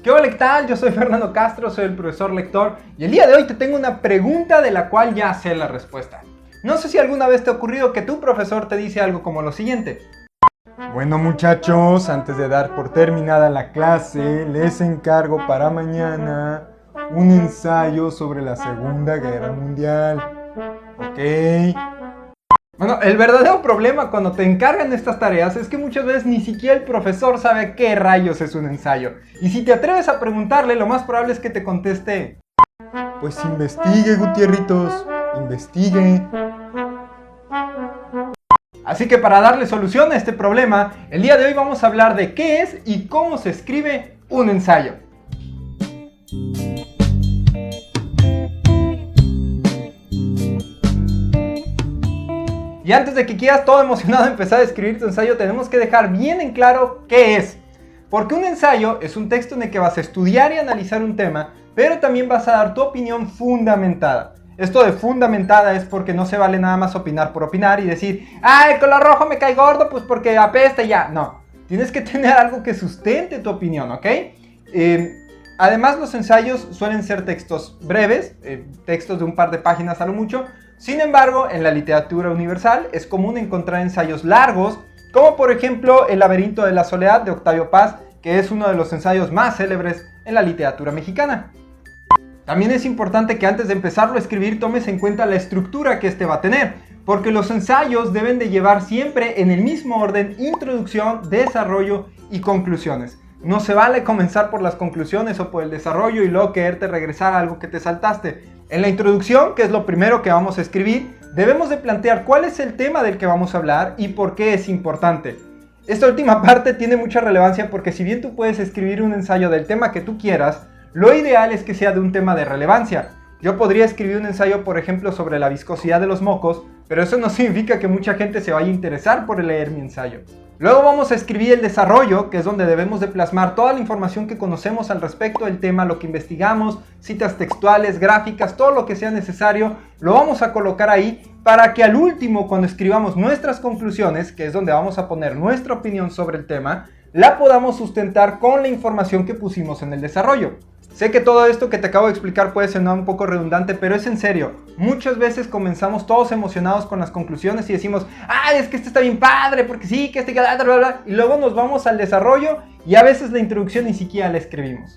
¿Qué hola, qué tal? Yo soy Fernando Castro, soy el profesor lector y el día de hoy te tengo una pregunta de la cual ya sé la respuesta. No sé si alguna vez te ha ocurrido que tu profesor te dice algo como lo siguiente. Bueno muchachos, antes de dar por terminada la clase, les encargo para mañana un ensayo sobre la Segunda Guerra Mundial. ¿Ok? Bueno, el verdadero problema cuando te encargan estas tareas es que muchas veces ni siquiera el profesor sabe qué rayos es un ensayo. Y si te atreves a preguntarle, lo más probable es que te conteste: pues investigue, Gutierritos, investigue. Así que para darle solución a este problema, el día de hoy vamos a hablar de qué es y cómo se escribe un ensayo. Y antes de que quieras todo emocionado empezar a escribir tu ensayo, tenemos que dejar bien en claro qué es. Porque un ensayo es un texto en el que vas a estudiar y analizar un tema, pero también vas a dar tu opinión fundamentada. Esto de fundamentada es porque no se vale nada más opinar por opinar y decir: ¡ah, el color rojo me cae gordo, pues porque apesta y ya! No, tienes que tener algo que sustente tu opinión, ¿ok? Además, los ensayos suelen ser textos breves, textos de un par de páginas a lo mucho. Sin embargo, en la literatura universal es común encontrar ensayos largos, como por ejemplo El laberinto de la soledad de Octavio Paz, que es uno de los ensayos más célebres en la literatura mexicana. También es importante que antes de empezarlo a escribir tomes en cuenta la estructura que este va a tener, porque los ensayos deben de llevar siempre en el mismo orden introducción, desarrollo y conclusiones. No se vale comenzar por las conclusiones o por el desarrollo y luego quererte regresar a algo que te saltaste. En la introducción, que es lo primero que vamos a escribir, debemos de plantear cuál es el tema del que vamos a hablar y por qué es importante. Esta última parte tiene mucha relevancia porque si bien tú puedes escribir un ensayo del tema que tú quieras, lo ideal es que sea de un tema de relevancia. Yo podría escribir un ensayo, por ejemplo, sobre la viscosidad de los mocos, pero eso no significa que mucha gente se vaya a interesar por leer mi ensayo. Luego vamos a escribir el desarrollo, que es donde debemos de plasmar toda la información que conocemos al respecto del tema, lo que investigamos, citas textuales, gráficas, todo lo que sea necesario, lo vamos a colocar ahí para que al último, cuando escribamos nuestras conclusiones, que es donde vamos a poner nuestra opinión sobre el tema, la podamos sustentar con la información que pusimos en el desarrollo. Sé que todo esto que te acabo de explicar puede sonar un poco redundante, pero es en serio. Muchas veces comenzamos todos emocionados con las conclusiones y decimos: ¡ah, es que este está bien padre, porque sí, que este... bla, bla, bla! Y luego nos vamos al desarrollo y a veces la introducción ni siquiera la escribimos.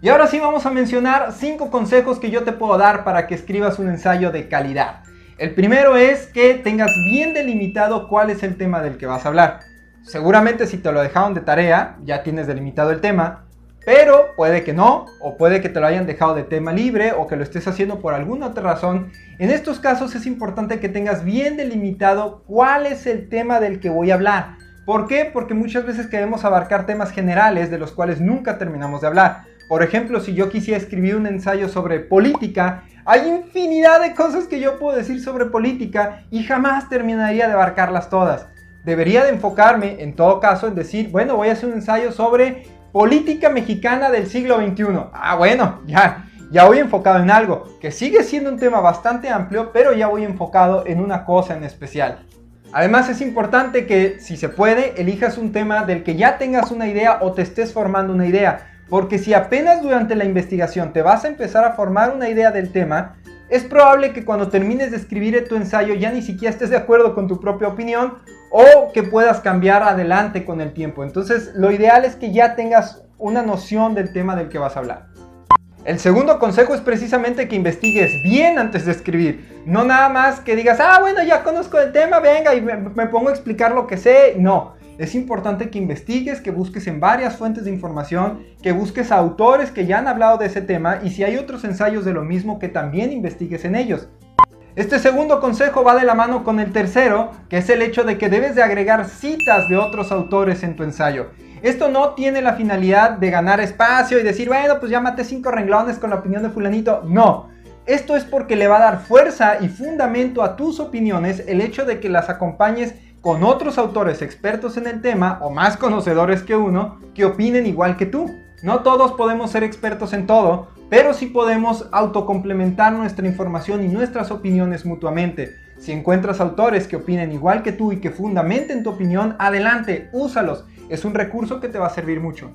Y ahora sí vamos a mencionar 5 consejos que yo te puedo dar para que escribas un ensayo de calidad. El primero es que tengas bien delimitado cuál es el tema del que vas a hablar. Seguramente si te lo dejaron de tarea, ya tienes delimitado el tema. Pero puede que no, o puede que te lo hayan dejado de tema libre, o que lo estés haciendo por alguna otra razón. En estos casos es importante que tengas bien delimitado cuál es el tema del que voy a hablar. ¿Por qué? Porque muchas veces queremos abarcar temas generales de los cuales nunca terminamos de hablar. Por ejemplo, si yo quisiera escribir un ensayo sobre política, hay infinidad de cosas que yo puedo decir sobre política y jamás terminaría de abarcarlas todas. Debería de enfocarme, en todo caso, en decir: bueno, voy a hacer un ensayo sobre política mexicana del siglo XXI. Ah, bueno, ya voy enfocado en algo, que sigue siendo un tema bastante amplio, pero ya voy enfocado en una cosa en especial. Además es importante que, si se puede, elijas un tema del que ya tengas una idea o te estés formando una idea, porque si apenas durante la investigación te vas a empezar a formar una idea del tema, es probable que cuando termines de escribir tu ensayo ya ni siquiera estés de acuerdo con tu propia opinión o que puedas cambiar adelante con el tiempo. Entonces, lo ideal es que ya tengas una noción del tema del que vas a hablar. El segundo consejo es precisamente que investigues bien antes de escribir. No nada más que digas: ah, bueno, ya conozco el tema, venga, y me pongo a explicar lo que sé. No. Es importante que investigues, que busques en varias fuentes de información, que busques a autores que ya han hablado de ese tema y si hay otros ensayos de lo mismo, que también investigues en ellos. Este segundo consejo va de la mano con el tercero, que es el hecho de que debes de agregar citas de otros autores en tu ensayo. Esto no tiene la finalidad de ganar espacio y decir: bueno, pues ya maté 5 renglones con la opinión de fulanito. No. Esto es porque le va a dar fuerza y fundamento a tus opiniones el hecho de que las acompañes con otros autores expertos en el tema o más conocedores que uno que opinen igual que tú. No todos podemos ser expertos en todo, pero sí podemos autocomplementar nuestra información y nuestras opiniones mutuamente. Si encuentras autores que opinen igual que tú y que fundamenten tu opinión, adelante, úsalos. Es un recurso que te va a servir mucho.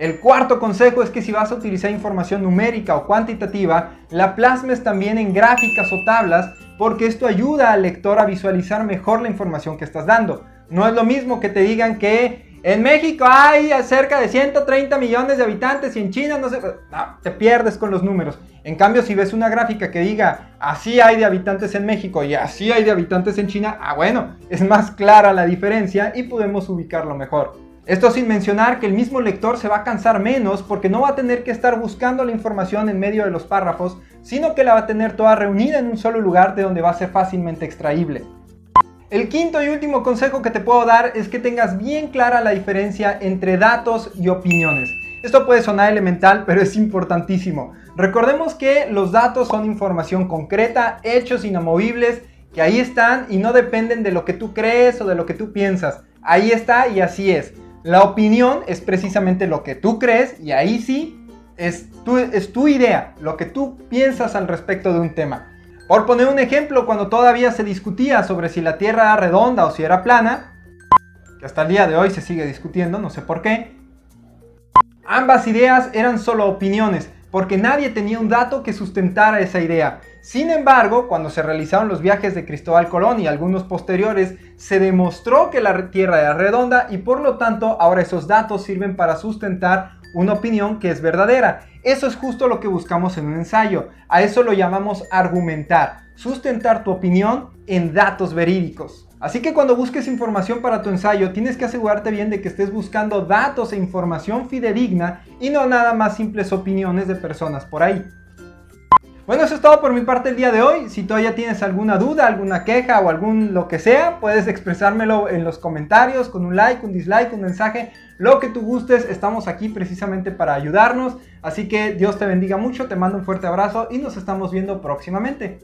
El cuarto consejo es que si vas a utilizar información numérica o cuantitativa, la plasmes también en gráficas o tablas, porque esto ayuda al lector a visualizar mejor la información que estás dando. No es lo mismo que te digan que en México hay cerca de 130 millones de habitantes y en China no sé... No, te pierdes con los números. En cambio, si ves una gráfica que diga así hay de habitantes en México y así hay de habitantes en China, bueno, es más clara la diferencia y podemos ubicarlo mejor. Esto sin mencionar que el mismo lector se va a cansar menos porque no va a tener que estar buscando la información en medio de los párrafos, sino que la va a tener toda reunida en un solo lugar de donde va a ser fácilmente extraíble. El quinto y último consejo que te puedo dar es que tengas bien clara la diferencia entre datos y opiniones. Esto puede sonar elemental, pero es importantísimo. Recordemos que los datos son información concreta, hechos inamovibles, que ahí están y no dependen de lo que tú crees o de lo que tú piensas. Ahí está y así es. La opinión es precisamente lo que tú crees y ahí sí es tu idea, lo que tú piensas al respecto de un tema. Por poner un ejemplo, cuando todavía se discutía sobre si la Tierra era redonda o si era plana, que hasta el día de hoy se sigue discutiendo, no sé por qué, ambas ideas eran solo opiniones, porque nadie tenía un dato que sustentara esa idea. Sin embargo, cuando se realizaron los viajes de Cristóbal Colón y algunos posteriores, se demostró que la Tierra era redonda y por lo tanto ahora esos datos sirven para sustentar una opinión que es verdadera. Eso es justo lo que buscamos en un ensayo. A eso lo llamamos argumentar, sustentar tu opinión en datos verídicos. Así que cuando busques información para tu ensayo, tienes que asegurarte bien de que estés buscando datos e información fidedigna y no nada más simples opiniones de personas por ahí. Bueno, eso es todo por mi parte el día de hoy. Si todavía tienes alguna duda, alguna queja o algún lo que sea, puedes expresármelo en los comentarios con un like, un dislike, un mensaje, lo que tú gustes. Estamos aquí precisamente para ayudarnos. Así que Dios te bendiga mucho, te mando un fuerte abrazo y nos estamos viendo próximamente.